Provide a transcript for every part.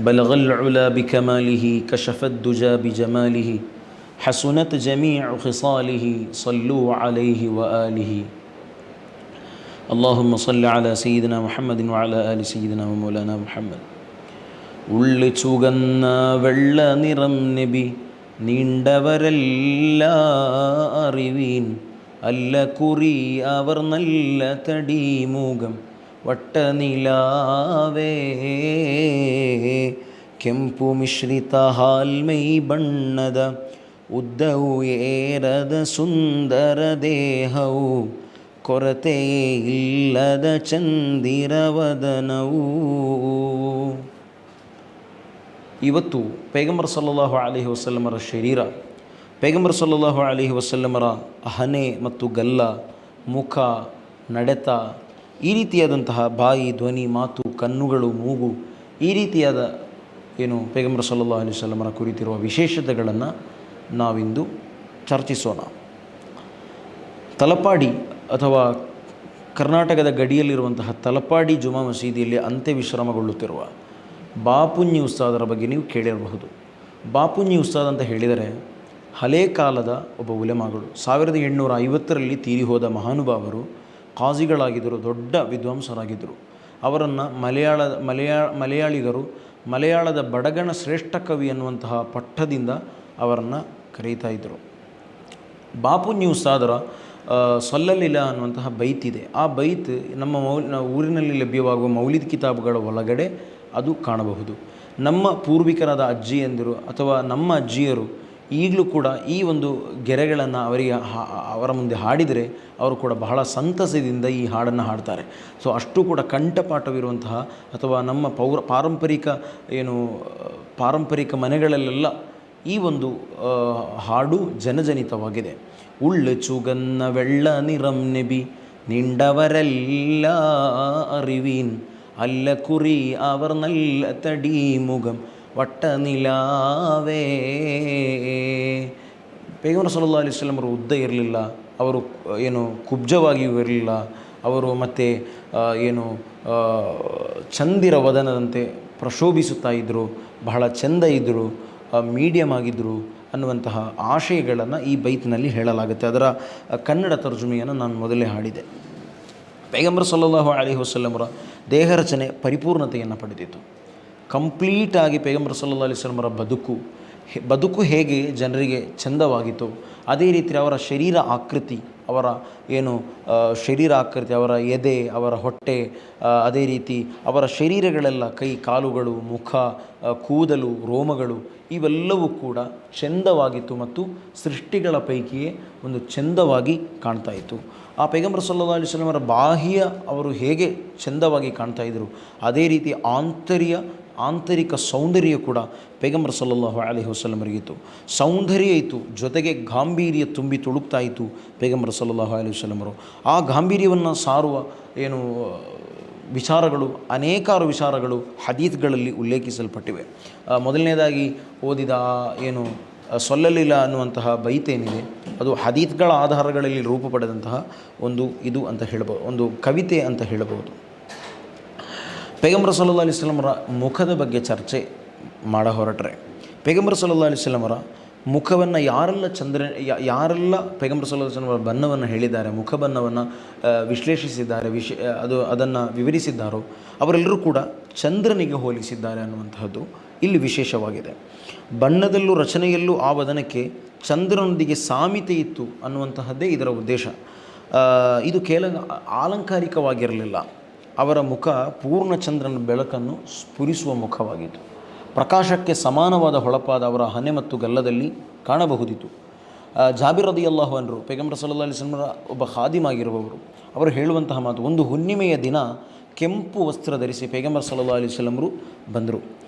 بلغ العلا بكماله كشف الدجى بجماله حسنت جميع خصاله صلوا عليه وآله اللهم صل على سيدنا محمد وعلى آل سيدنا ومولانا محمد ഉള്ളി ചുകന്ന വെള്ള നിറം നബി നീണ്ടവരല്ല അറിവീൻ അല്ല കുറി അവർ നല്ല തടിമുഖം വട്ടനിലാവേ ಕೆಂಪು ಮಿಶ್ರಿತ ಹಾಲ್ಮೈ ಬಣ್ಣದ ಉದ್ದವು ಏರದ ಸುಂದರ ದೇಹವು ಕೊರತೆಯೇ ಇಲ್ಲದ ಚಂದಿರವದನವು. ಇವತ್ತು ಪೈಗಂಬರ್ ಸಲ್ಲಲ್ಲಾಹು ಅಲೈಹಿ ವಸಲ್ಲಮರ ಶರೀರ, ಪೈಗಂಬರ್ ಸಲ್ಲಲ್ಲಾಹು ಅಲೈಹಿ ವಸಲ್ಲಮರ ಹಣೆ ಮತ್ತು ಗಲ್ಲ, ಮುಖ, ನಡೆತ, ಈ ರೀತಿಯಾದಂತಹ ಬಾಯಿ, ಧ್ವನಿ, ಮಾತು, ಕಣ್ಣುಗಳು, ಮೂಗು, ಈ ರೀತಿಯಾದ ಪೈಗಂಬರ್ ಸಲ್ಲಲ್ಲಾಹು ಅಲೈಹಿ ವಸಲ್ಲಮರ ಕುರಿತಿರುವ ವಿಶೇಷತೆಗಳನ್ನು ನಾವಿಂದು ಚರ್ಚಿಸೋಣ. ತಲಪಾಡಿ ಅಥವಾ ಕರ್ನಾಟಕದ ಗಡಿಯಲ್ಲಿರುವಂತಹ ತಲಪಾಡಿ ಜುಮಾ ಮಸೀದಿಯಲ್ಲಿ ಅಂತ್ಯ ವಿಶ್ರಮಗೊಳ್ಳುತ್ತಿರುವ ಬಾಪುಂಜಿ ಉಸ್ತಾದರ ಬಗ್ಗೆ ನೀವು ಕೇಳಿರಬಹುದು. ಬಾಪುಂಜಿ ಉಸ್ತಾದ್ ಅಂತ ಹೇಳಿದರೆ ಹಳೇ ಕಾಲದ ಒಬ್ಬ ಉಲೆಮಾಗಳು. 1850ರಲ್ಲಿ ತೀರಿ ಹೋದ ಮಹಾನುಭಾವರು, ಕಾಜಿಗಳಾಗಿದ್ದರು, ದೊಡ್ಡ ವಿದ್ವಾಂಸರಾಗಿದ್ದರು. ಅವರನ್ನು ಮಲಯಾಳಿಗರು ಮಲಯಾಳದ ಬಡಗಣ ಶ್ರೇಷ್ಠ ಕವಿ ಅನ್ನುವಂತಹ ಪಟ್ಟದಿಂದ ಅವರನ್ನು ಕರೀತಾ ಇದ್ದರು. ಬಾಪುಂಜಿ ಉಸ್ತಾದರ ಸೊಲ್ಲಲಿಲ್ಲ ಅನ್ನುವಂತಹ ಬೈತ್ ಇದೆ. ಆ ಬೈತ್ ನಮ್ಮ ಊರಿನಲ್ಲಿ ಲಭ್ಯವಾಗುವ ಮೌಲಿದ್ ಕಿತಾಬುಗಳ ಒಳಗಡೆ ಅದು ಕಾಣಬಹುದು. ನಮ್ಮ ಪೂರ್ವಿಕರಾದ ಅಜ್ಜಿಯಂದಿರು ಅಥವಾ ನಮ್ಮ ಅಜ್ಜಿಯರು ಈಗಲೂ ಕೂಡ ಈ ಒಂದು ಗೆರೆಗಳನ್ನು ಅವರ ಮುಂದೆ ಹಾಡಿದರೆ ಅವರು ಕೂಡ ಬಹಳ ಸಂತಸದಿಂದ ಈ ಹಾಡನ್ನು ಹಾಡ್ತಾರೆ. ಸೊ ಅಷ್ಟು ಕೂಡ ಕಂಠಪಾಠವಿರುವಂತಹ ಅಥವಾ ನಮ್ಮ ಪಾರಂಪರಿಕ ಮನೆಗಳಲ್ಲೆಲ್ಲ ಈ ಒಂದು ಹಾಡು ಜನಜನಿತವಾಗಿದೆ. ಉಳ್ಳು ಚುಗನ್ನ വെള്ള നിറം നബി നീണ്ടവരല്ല അറിവീൻ അല്ല കുറി അവർ നല്ല തടിമുഖം ವಟ್ಟನಿಲಾವೇ. ಪೈಗಂಬರ್ ಸಲ್ಲಲ್ಲಾಹು ಅಲೈಹಿ ವಸಲ್ಲಂ ಅವರು ಉದ್ದ ಇರಲಿಲ್ಲ, ಅವರು ಕುಬ್ಜವಾಗಿಯೂ ಇರಲಿಲ್ಲ, ಅವರು ಮತ್ತು ಚಂದಿರ ವದನದಂತೆ ಪ್ರಶೋಭಿಸುತ್ತಾ ಇದ್ದರು, ಬಹಳ ಚೆಂದ ಇದ್ದರು, ಮೀಡಿಯಮ್ ಆಗಿದ್ದರು ಅನ್ನುವಂತಹ ಆಶಯಗಳನ್ನು ಈ ಬೈತ್ನಲ್ಲಿ ಹೇಳಲಾಗುತ್ತೆ. ಅದರ ಕನ್ನಡ ತರ್ಜುಮೆಯನ್ನು ನಾನು ಮೊದಲೇ ಹಾಡಿದೆ. ಪೈಗಂಬರ್ ಸಲ್ಲಲ್ಲಾಹು ಅಲೈಹಿ ವಸಲ್ಲಮರ ದೇಹ ರಚನೆ ಪರಿಪೂರ್ಣತೆಯನ್ನು ಪಡೆದಿತ್ತು. ಕಂಪ್ಲೀಟಾಗಿ ಪೈಗಂಬರ್ ಸಲ್ಲಲ್ಲಾಹು ಅಲೈಹಿ ವಸಲ್ಲಮರ ಬದುಕು ಹೇಗೆ ಜನರಿಗೆ ಚೆಂದವಾಗಿತ್ತು, ಅದೇ ರೀತಿ ಅವರ ಶರೀರ ಆಕೃತಿ, ಅವರ ಎದೆ, ಅವರ ಹೊಟ್ಟೆ, ಅದೇ ರೀತಿ ಅವರ ಶರೀರಗಳೆಲ್ಲ, ಕೈ ಕಾಲುಗಳು, ಮುಖ, ಕೂದಲು, ರೋಮಗಳು ಇವೆಲ್ಲವೂ ಕೂಡ ಚೆಂದವಾಗಿತ್ತು ಮತ್ತು ಸೃಷ್ಟಿಗಳ ಪೈಕಿಯೇ ಒಂದು ಚೆಂದವಾಗಿ ಕಾಣ್ತಾ ಇತ್ತು. ಆ ಪೈಗಂಬರ್ ಸಲ್ಲಲ್ಲಾಹು ಅಲೈಹಿ ವಸಲ್ಲಮರ ಬಾಹ್ಯ ಅವರು ಹೇಗೆ ಚೆಂದವಾಗಿ ಕಾಣ್ತಾ ಇದ್ದರು, ಅದೇ ರೀತಿ ಆಂತರಿಕ ಸೌಂದರ್ಯ ಕೂಡ ಪೈಗಂಬರ್ ಸಲ್ಲಲ್ಲಾಹು ಅಲೈಹಿ ವಸಲ್ಲಮರಿಗಿತ್ತು. ಸೌಂದರ್ಯ ಇತ್ತು, ಜೊತೆಗೆ ಗಾಂಭೀರ್ಯ ತುಂಬಿ ತುಳುಕ್ತಾ ಇತ್ತು ಪೈಗಂಬರ್ ಸಲ್ಲಲ್ಲಾಹು ಅಲೈಹಿ ವಸಲ್ಲಮರು. ಆ ಗಾಂಭೀರ್ಯವನ್ನು ಸಾರುವ ಅನೇಕಾರು ವಿಚಾರಗಳು ಹದೀತ್ಗಳಲ್ಲಿ ಉಲ್ಲೇಖಿಸಲ್ಪಟ್ಟಿವೆ. ಮೊದಲನೇದಾಗಿ ಓದಿದ ಸೊಲ್ಲಲಿಲ್ಲ ಅನ್ನುವಂತಹ ಬೈತೇನಿದೆ, ಅದು ಹದೀತ್ಗಳ ಆಧಾರಗಳಲ್ಲಿ ರೂಪ ಪಡೆದಂತಹ ಒಂದು ಕವಿತೆ ಅಂತ ಹೇಳಬಹುದು. ಪೈಗಂಬರ್ ಸಲ್ಲಲ್ಲಾಹು ಅಲೈಹಿ ವಸಲ್ಲಮರ ಮುಖದ ಬಗ್ಗೆ ಚರ್ಚೆ ಮಾಡ ಹೊರಟ್ರೆ, ಪೈಗಂಬರ್ ಸಲ್ಲಲ್ಲಾಹು ಅಲೈಹಿ ವಸಲ್ಲಮರ ಮುಖವನ್ನು ಯಾರೆಲ್ಲ ಪೈಗಂಬರ್ ಸಲ್ಲಲ್ಲಾಹು ಅಲೈಹಿ ವಸಲ್ಲಮರ ಬಣ್ಣವನ್ನು ಹೇಳಿದ್ದಾರೆ, ಮುಖ ಬಣ್ಣವನ್ನು ವಿಶ್ಲೇಷಿಸಿದ್ದಾರೆ, ಅದನ್ನು ವಿವರಿಸಿದ್ದಾರೋ ಅವರೆಲ್ಲರೂ ಕೂಡ ಚಂದ್ರನಿಗೆ ಹೋಲಿಸಿದ್ದಾರೆ ಅನ್ನುವಂತಹದ್ದು ಇಲ್ಲಿ ವಿಶೇಷವಾಗಿದೆ. ಬಣ್ಣದಲ್ಲೂ ರಚನೆಯಲ್ಲೂ ಆ ವದನಕ್ಕೆ ಚಂದ್ರನೊಂದಿಗೆ ಸಾಮ್ಯತೆ ಇತ್ತು ಅನ್ನುವಂತಹದ್ದೇ ಇದರ ಉದ್ದೇಶ. ಇದು ಕೇವಲ ಆಲಂಕಾರಿಕವಾಗಿರಲಿಲ್ಲ. ಅವರ ಮುಖ ಪೂರ್ಣ ಚಂದ್ರನ ಬೆಳಕನ್ನು ಸ್ಫುರಿಸುವ ಮುಖವಾಗಿತ್ತು. ಪ್ರಕಾಶಕ್ಕೆ ಸಮಾನವಾದ ಹೊಳಪಾದ ಅವರ ಹಣೆ ಮತ್ತು ಗಲ್ಲದಲ್ಲಿ ಕಾಣಬಹುದಿತ್ತು. ಜಾಬಿರ್ ರದಿಯಲ್ಲಾಹು ಅನ್ಹು ಪೈಗಂಬರ್ ಸಲ್ಲಲ್ಲಾಹು ಅಲೈಹಿ ವಸಲ್ಲಮರ ಒಬ್ಬ ಖಾದಿಮಾಗಿರುವವರು. ಅವರು ಹೇಳುವಂತಹ ಮಾತು, ಒಂದು ಹುಣ್ಣಿಮೆಯ ದಿನ ಕೆಂಪು ವಸ್ತ್ರ ಧರಿಸಿ ಪೈಗಂಬರ್ ಸಲ್ಲಲ್ಲಾಹು ಅಲೈಹಿ ವಸಲ್ಲಮರು ಬಂದರು.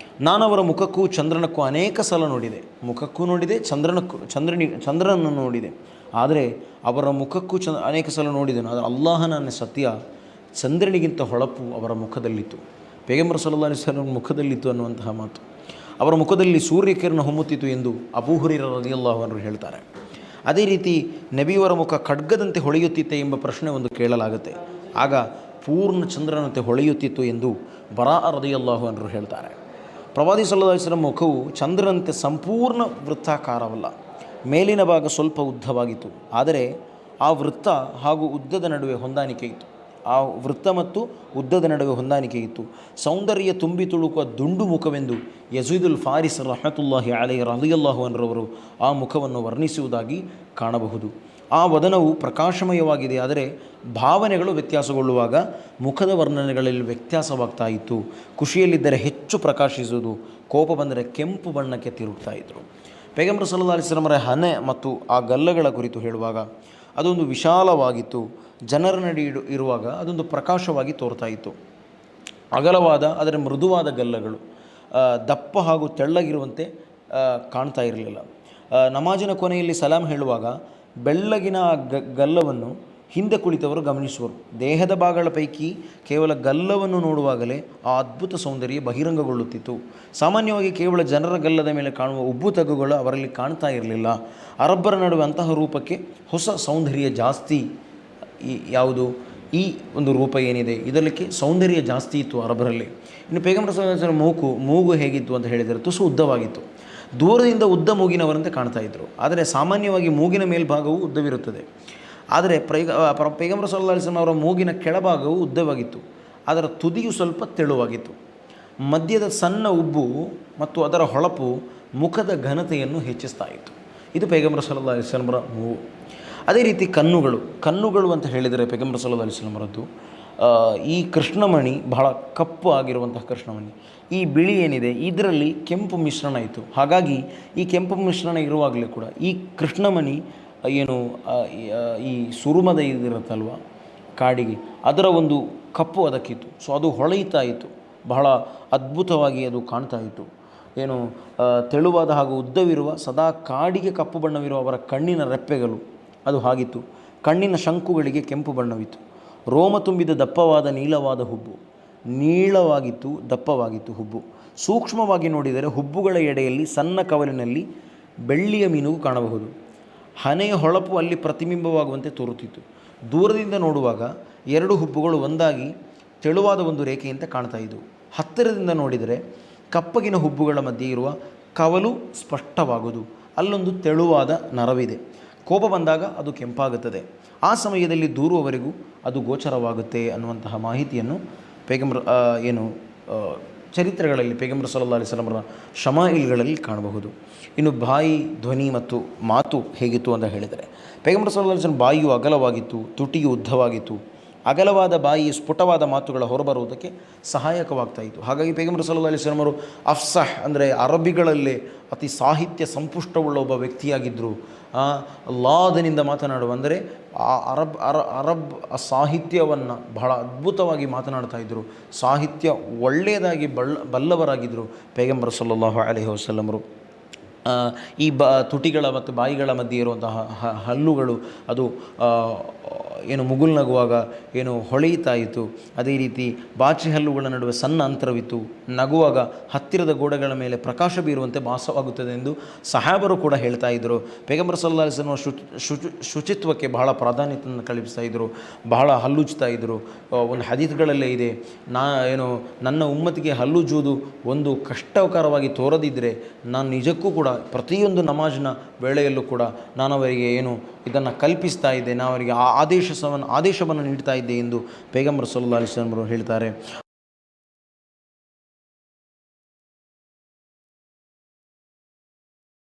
ನಾನು ಅವರ ಮುಖಕ್ಕೂ ಚಂದ್ರನಕ್ಕೂ ಅನೇಕ ಸಲ ನೋಡಿದೆ, ಚಂದ್ರನನ್ನು ನೋಡಿದೆ. ಆದರೆ ಅವರ ಮುಖಕ್ಕೂ ಅನೇಕ ಸಲ ನೋಡಿದೆನು. ಆದರೆ ಅಲ್ಲಾಹನ ಸತ್ಯ, ಚಂದ್ರನಿಗಿಂತ ಹೊಳಪು ಅವರ ಮುಖದಲ್ಲಿತ್ತು, ಪೈಗಂಬರ್ ಸಲ್ಲಲ್ಲಾಹು ಅಲೈಹಿ ವಸಲ್ಲಂ ಮುಖದಲ್ಲಿತ್ತು ಅನ್ನುವಂತಹ ಮಾತು. ಅವರ ಮುಖದಲ್ಲಿ ಸೂರ್ಯಕಿರಣ ಹೊಮ್ಮುತ್ತಿತ್ತು ಎಂದು ಅಬೂ ಹುರೈರ ರದಿಯಲ್ಲಾಹು ಅನ್ಹು ಹೇಳ್ತಾರೆ. ಅದೇ ರೀತಿ ನಬಿಯವರ ಮುಖ ಖಡ್ಗದಂತೆ ಹೊಳೆಯುತ್ತಿತ್ತೆ ಎಂಬ ಪ್ರಶ್ನೆ ಒಂದು ಕೇಳಲಾಗುತ್ತೆ. ಆಗ ಪೂರ್ಣ ಚಂದ್ರನಂತೆ ಹೊಳೆಯುತ್ತಿತ್ತು ಎಂದು ಬರಾ ರದಿಯಲ್ಲಾಹು ಅನ್ಹು ಹೇಳ್ತಾರೆ. ಪ್ರವಾದಿ ಸಲ್ಲಲ್ಲಾಹು ಅಲೈಹಿ ವಸಲ್ಲಂ ಮುಖವು ಚಂದ್ರನಂತೆ ಸಂಪೂರ್ಣ ವೃತ್ತಾಕಾರವಲ್ಲ, ಮೇಲಿನ ಭಾಗ ಸ್ವಲ್ಪ ಉದ್ದವಾಗಿತ್ತು. ಆದರೆ ಆ ವೃತ್ತ ಹಾಗೂ ಉದ್ದದ ನಡುವೆ ಹೊಂದಾಣಿಕೆ ಇತ್ತು. ಆ ವೃತ್ತ ಮತ್ತು ಉದ್ದದ ನಡುವೆ ಹೊಂದಾಣಿಕೆ ಇತ್ತು. ಸೌಂದರ್ಯ ತುಂಬಿ ತುಳುಕುವ ದುಂಡು ಮುಖವೆಂದು ಯಜೀದುಲ್ ಫಾರಿಸ್ ರಹಮತುಲ್ಲಾಹಿ ಅಲೈಹಿ ರಲಿಯಲ್ಲಾಹು ಅನ್ರವರು ಆ ಮುಖವನ್ನು ವರ್ಣಿಸುವುದಾಗಿ ಕಾಣಬಹುದು. ಆ ವದನವು ಪ್ರಕಾಶಮಯವಾಗಿದೆ, ಆದರೆ ಭಾವನೆಗಳು ವ್ಯತ್ಯಾಸಗೊಳ್ಳುವಾಗ ಮುಖದ ವರ್ಣನೆಗಳಲ್ಲಿ ವ್ಯತ್ಯಾಸವಾಗ್ತಾ ಇತ್ತು. ಖುಷಿಯಲ್ಲಿದ್ದರೆ ಹೆಚ್ಚು ಪ್ರಕಾಶಿಸುವುದು, ಕೋಪ ಬಂದರೆ ಕೆಂಪು ಬಣ್ಣಕ್ಕೆ ತಿರುಗ್ತಾ ಇದ್ದರು. ಪೈಗಂಬರ್ ಸಲ್ಲಲ್ಲಾಹು ಅಲೈಹಿ ವಸಲ್ಲಮರ ಹಣೆ ಮತ್ತು ಆ ಗಲ್ಲಗಳ ಕುರಿತು ಹೇಳುವಾಗ ಅದೊಂದು ವಿಶಾಲವಾಗಿತ್ತು. ಜನರ ನಡಿ ಇರುವಾಗ ಅದೊಂದು ಪ್ರಕಾಶವಾಗಿ ತೋರ್ತಾ ಇತ್ತು. ಅಗಲವಾದ ಆದರೆ ಮೃದುವಾದ ಗಲ್ಲಗಳು ದಪ್ಪ ಹಾಗೂ ತೆಳ್ಳಗಿರುವಂತೆ ಕಾಣ್ತಾ ಇರಲಿಲ್ಲ. ನಮಾಜಿನ ಕೊನೆಯಲ್ಲಿ ಸಲಾಂ ಹೇಳುವಾಗ ಬೆಳ್ಳಗಿನ ಗಲ್ಲವನ್ನು ಹಿಂದೆ ಕುಳಿತವರು ಗಮನಿಸುವರು. ದೇಹದ ಭಾಗಗಳ ಪೈಕಿ ಕೇವಲ ಗಲ್ಲವನ್ನು ನೋಡುವಾಗಲೇ ಆ ಅದ್ಭುತ ಸೌಂದರ್ಯ ಬಹಿರಂಗಗೊಳ್ಳುತ್ತಿತ್ತು. ಸಾಮಾನ್ಯವಾಗಿ ಕೇವಲ ಜನರ ಗಲ್ಲದ ಮೇಲೆ ಕಾಣುವ ಉಬ್ಬು ತಗ್ಗುಗಳು ಅವರಲ್ಲಿ ಕಾಣ್ತಾ ಇರಲಿಲ್ಲ. ಅರಬ್ಬರ ನಡುವೆ ಅಂತಹ ರೂಪಕ್ಕೆ ಹೊಸ ಸೌಂದರ್ಯ ಜಾಸ್ತಿ. ಯಾವುದು ಈ ಒಂದು ರೂಪ ಏನಿದೆ ಇದಕ್ಕೆ ಸೌಂದರ್ಯ ಜಾಸ್ತಿ ಇತ್ತು ಅರಬ್ಬರಲ್ಲಿ. ಇನ್ನು ಪೈಗಂಬರ್ ಸಲ್ಲಲ್ಲಾಹು ಅಲೈಹಿ ವಸಲ್ಲಂ ಮೂಗು ಹೇಗಿತ್ತು ಅಂತ ಹೇಳಿದರೆ ತುಸು ಉದ್ದವಾಗಿತ್ತು. ದೂರದಿಂದ ಉದ್ದ ಮೂಗಿನವರಂತೆ ಕಾಣ್ತಾ ಇದ್ದರು. ಆದರೆ ಸಾಮಾನ್ಯವಾಗಿ ಮೂಗಿನ ಮೇಲ್ಭಾಗವು ಉದ್ದವಿರುತ್ತದೆ. ಆದರೆ ಪೈಗಂಬರ್ ಸಲ್ಲಲ್ಲಾಹು ಅಲೈಹಿ ವಸಲ್ಲಂ ಅವರ ಮೂಗಿನ ಕೆಳಭಾಗವು ಉದ್ದವಾಗಿತ್ತು, ಅದರ ತುದಿಯು ಸ್ವಲ್ಪ ತೆಳುವಾಗಿತ್ತು. ಮಧ್ಯದ ಸಣ್ಣ ಉಬ್ಬು ಮತ್ತು ಅದರ ಹೊಳಪು ಮುಖದ ಘನತೆಯನ್ನು ಹೆಚ್ಚಿಸ್ತಾ ಇತ್ತು. ಇದು ಪೈಗಂಬರ್ ಸಲ್ಲಲ್ಲಾಹು ಅಲೈಹಿ ವಸಲ್ಲಂ ಅವರ ಮೂಗು. ಅದೇ ರೀತಿ ಕಣ್ಣುಗಳು ಅಂತ ಹೇಳಿದರೆ ಪೈಗಂಬರ್ ಸಲ್ಲಲ್ಲಾಹು ಅಲೈಹಿ ವಸಲ್ಲಂ ಅವರದ್ದು ಈ ಕೃಷ್ಣಮಣಿ ಬಹಳ ಕಪ್ಪು ಆಗಿರುವಂತಹ ಕೃಷ್ಣಮಣಿ. ಈ ಬಿಳಿ ಏನಿದೆ ಇದರಲ್ಲಿ ಕೆಂಪು ಮಿಶ್ರಣ ಇತ್ತು. ಹಾಗಾಗಿ ಈ ಕೆಂಪು ಮಿಶ್ರಣ ಇರುವಾಗಲೇ ಕೂಡ ಈ ಕೃಷ್ಣಮಣಿ ಏನು ಈ ಸುರುಮದ ಇದಿರುತ್ತಲ್ವ ಕಾಡಿಗೆ, ಅದರ ಒಂದು ಕಪ್ಪು ಅದಕ್ಕಿತ್ತು. ಸೊ ಅದು ಹೊಳೆಯುತ್ತಾ ಇತ್ತು, ಬಹಳ ಅದ್ಭುತವಾಗಿ ಅದು ಕಾಣ್ತಾ ಇತ್ತು. ಏನು ತೆಳುವಾದ ಹಾಗೂ ಉದ್ದವಿರುವ ಸದಾ ಕಾಡಿಗೆ ಕಪ್ಪು ಬಣ್ಣವಿರುವ ಅವರ ಕಣ್ಣಿನ ರೆಪ್ಪೆಗಳು ಅದು ಹಾಗಿತ್ತು. ಕಣ್ಣಿನ ಶಂಕುಗಳಿಗೆ ಕೆಂಪು ಬಣ್ಣವಿತ್ತು. ರೋಮ ತುಂಬಿದ ದಪ್ಪವಾದ ನೀಳವಾಗಿತ್ತು ದಪ್ಪವಾಗಿತ್ತು ಹುಬ್ಬು. ಸೂಕ್ಷ್ಮವಾಗಿ ನೋಡಿದರೆ ಹುಬ್ಬುಗಳ ಎಡೆಯಲ್ಲಿ ಸಣ್ಣ ಕವಲಿನಲ್ಲಿ ಬೆಳ್ಳಿಯ ಮಿನುಗು ಕಾಣಬಹುದು. ಹನೆಯ ಹೊಳಪು ಅಲ್ಲಿ ಪ್ರತಿಬಿಂಬವಾಗುವಂತೆ ತೋರುತ್ತಿತ್ತು. ದೂರದಿಂದ ನೋಡುವಾಗ ಎರಡು ಹುಬ್ಬುಗಳು ಒಂದಾಗಿ ತೆಳುವಾದ ಒಂದು ರೇಖೆಯಂತೆ ಕಾಣ್ತಾ ಇದ್ದವು. ಹತ್ತಿರದಿಂದ ನೋಡಿದರೆ ಕಪ್ಪಗಿನ ಹುಬ್ಬುಗಳ ಮಧ್ಯೆ ಇರುವ ಕವಲು ಸ್ಪಷ್ಟವಾಗುವುದು. ಅಲ್ಲೊಂದು ತೆಳುವಾದ ನರವಿದೆ. ಕೋಪ ಬಂದಾಗ ಅದು ಕೆಂಪಾಗುತ್ತದೆ. ಆ ಸಮಯದಲ್ಲಿ ದೂರುವವರೆಗೂ ಅದು ಗೋಚರವಾಗುತ್ತೆ ಅನ್ನುವಂತಹ ಮಾಹಿತಿಯನ್ನು ಪೈಗಂಬರ್ ಚರಿತ್ರೆಗಳಲ್ಲಿ ಪೈಗಂಬರ್ ಸಲ್ಲಲ್ಲಾಹು ಅಲೈಹಿ ವಸಲ್ಲಂ ಶಮಾಯಿಲ್ಗಳಲ್ಲಿ ಕಾಣಬಹುದು. ಇನ್ನು ಬಾಯಿ, ಧ್ವನಿ ಮತ್ತು ಮಾತು ಹೇಗಿತ್ತು ಅಂತ ಹೇಳಿದರೆ ಪೈಗಂಬರ್ ಸಲ್ಲಲ್ಲಾಹು ಅಲೈಹಿ ವಸಲ್ಲಂ ಬಾಯಿಯು ಅಗಲವಾಗಿತ್ತು, ತುಟಿಯು ಉದ್ದವಾಗಿತ್ತು. ಅಗಲವಾದ ಬಾಯಿ ಸ್ಫುಟವಾದ ಮಾತುಗಳ ಹೊರಬರುವುದಕ್ಕೆ ಸಹಾಯಕವಾಗ್ತಾ ಇತ್ತು. ಹಾಗಾಗಿ ಪೈಗಂಬರ್ ಸಲ್ಲಲ್ಲಾಹು ಅಲೈಹಿ ವಸಲ್ಲಂ ಅವರು ಅಫ್ಸಹ್ ಅಂದರೆ ಅರಬಿಗಳಲ್ಲೇ ಅತಿ ಸಾಹಿತ್ಯ ಸಂಪುಷ್ಟವುಳ್ಳ ಒಬ್ಬ ವ್ಯಕ್ತಿಯಾಗಿದ್ದರು. ಲಾದನಿಂದ ಮಾತನಾಡುವ ಅಂದರೆ ಆ ಅರಬ್ ಸಾಹಿತ್ಯವನ್ನು ಬಹಳ ಅದ್ಭುತವಾಗಿ ಮಾತನಾಡ್ತಾ ಇದ್ದರು. ಸಾಹಿತ್ಯ ಒಳ್ಳೆಯದಾಗಿ ಬಲ್ಲವರಾಗಿದ್ದರು ಪೈಗಂಬರ್ ಸಲ್ಲಲ್ಲಾಹು ಅಲೈಹಿ ವಸಲ್ಲಮರು. ಈ ತುಟಿಗಳ ಮತ್ತು ಬಾಯಿಗಳ ಮಧ್ಯೆ ಇರುವಂತಹ ಹಲ್ಲುಗಳು ಅದು ಮುಗುಲ್ನಗುವಾಗ ಹೊಳೆಯುತ್ತಾ ಇತ್ತು. ಅದೇ ರೀತಿ ಬಾಚಿ ಹಲ್ಲುಗಳ ನಡುವೆ ಸಣ್ಣ ಅಂತರವಿತ್ತು. ನಗುವಾಗ ಹತ್ತಿರದ ಗೋಡೆಗಳ ಮೇಲೆ ಪ್ರಕಾಶ ಬೀರುವಂತೆ ಭಾಸವಾಗುತ್ತದೆ ಎಂದು ಸಹಾಬರು ಕೂಡ ಹೇಳ್ತಾ ಇದ್ದರು. ಪೈಗಂಬರ್ ಸಲ್ಲಲ್ಲಾಹು ಅಲೈಹಿ ವಸಲ್ಲಂ ಶುಚಿತ್ವಕ್ಕೆ ಬಹಳ ಪ್ರಾಧಾನ್ಯತೆಯನ್ನು ಕಲ್ಪಿಸ್ತಾ ಇದ್ದರು, ಬಹಳ ಹಲ್ಲುಜ್ತಾ ಇದ್ದರು. ಒಂದು ಹದೀತ್ಗಳಲ್ಲೇ ಇದೆ, ನನ್ನ ಉಮ್ಮತಿಗೆ ಹಲ್ಲುಜ್ಜುವುದು ಒಂದು ಕಷ್ಟಕರವಾಗಿ ತೋರದಿದ್ದರೆ ನಾನು ನಿಜಕ್ಕೂ ಕೂಡ ಪ್ರತಿಯೊಂದು ನಮಾಜಿನ ವೇಳೆಯಲ್ಲೂ ಕೂಡ ನಾನು ಅವರಿಗೆ ಇದನ್ನು ಕಲ್ಪಿಸ್ತಾ ಇದ್ದೆ, ನಾನು ಅವರಿಗೆ ಆದೇಶವನ್ನು ನೀಡ್ತಾ ಇದ್ದೆ ಎಂದು ಪೈಗಂಬರ್ ಸಲ್ಲಲ್ಲಾಹು ಅಲೈಹಿ ವಸಲ್ಲಂ ಹೇಳ್ತಾರೆ.